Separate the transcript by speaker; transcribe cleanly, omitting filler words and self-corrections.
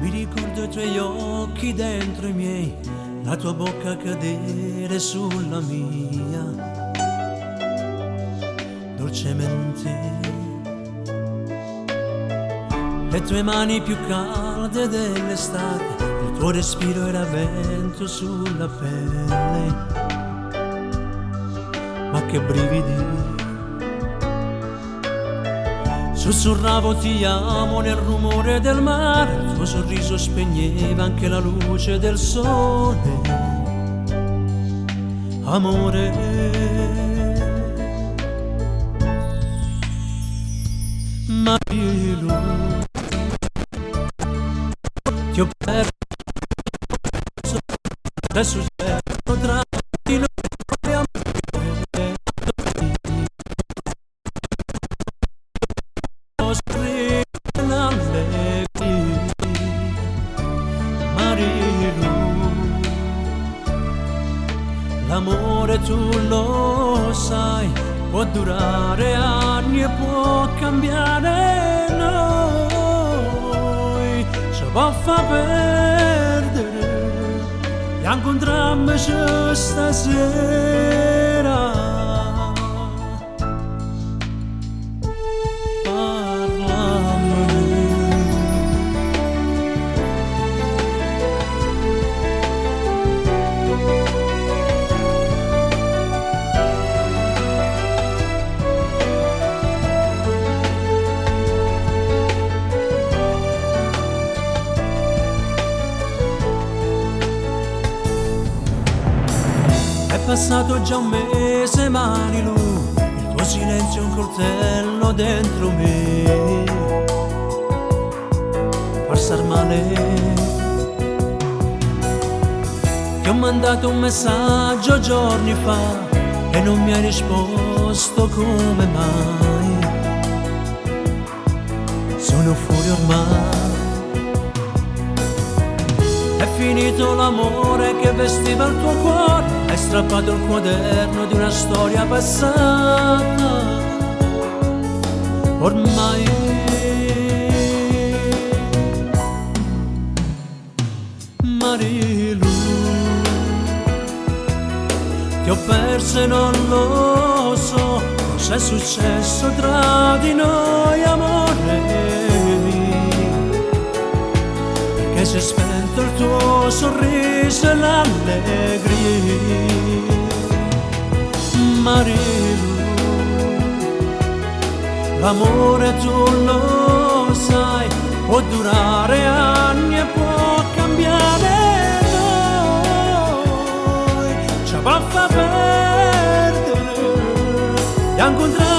Speaker 1: Mi ricordo i tuoi occhi dentro i miei, la tua bocca cadere sulla mia, dolcemente. Le tue mani più calde dell'estate, il tuo respiro era vento sulla pelle. Ma che brividi! Sussurravo ti amo nel rumore del mare, il tuo sorriso spegneva anche la luce del sole. Amore, Marilu, ti ho perso, adesso c'è tra di noi. L'amore tu lo sai, può durare anni e può cambiare noi. Ci può far perdere e incontriamoci stasera. È passato già un mese, Marilu, il tuo silenzio è un coltello dentro me. Per star male, ti ho mandato un messaggio giorni fa e non mi hai risposto, come mai? Sono fuori ormai. È finito l'amore che vestiva il tuo cuore, hai strappato il quaderno di una storia passata. Ormai Marilu, ti ho perso e non lo so cos'è successo tra di noi, amore. Perché si è spento il tuo sorriso e l'allegria, Marilu. L'amore tu lo sai, può durare anni e può cambiare noi. Ci può far perdere e incontrare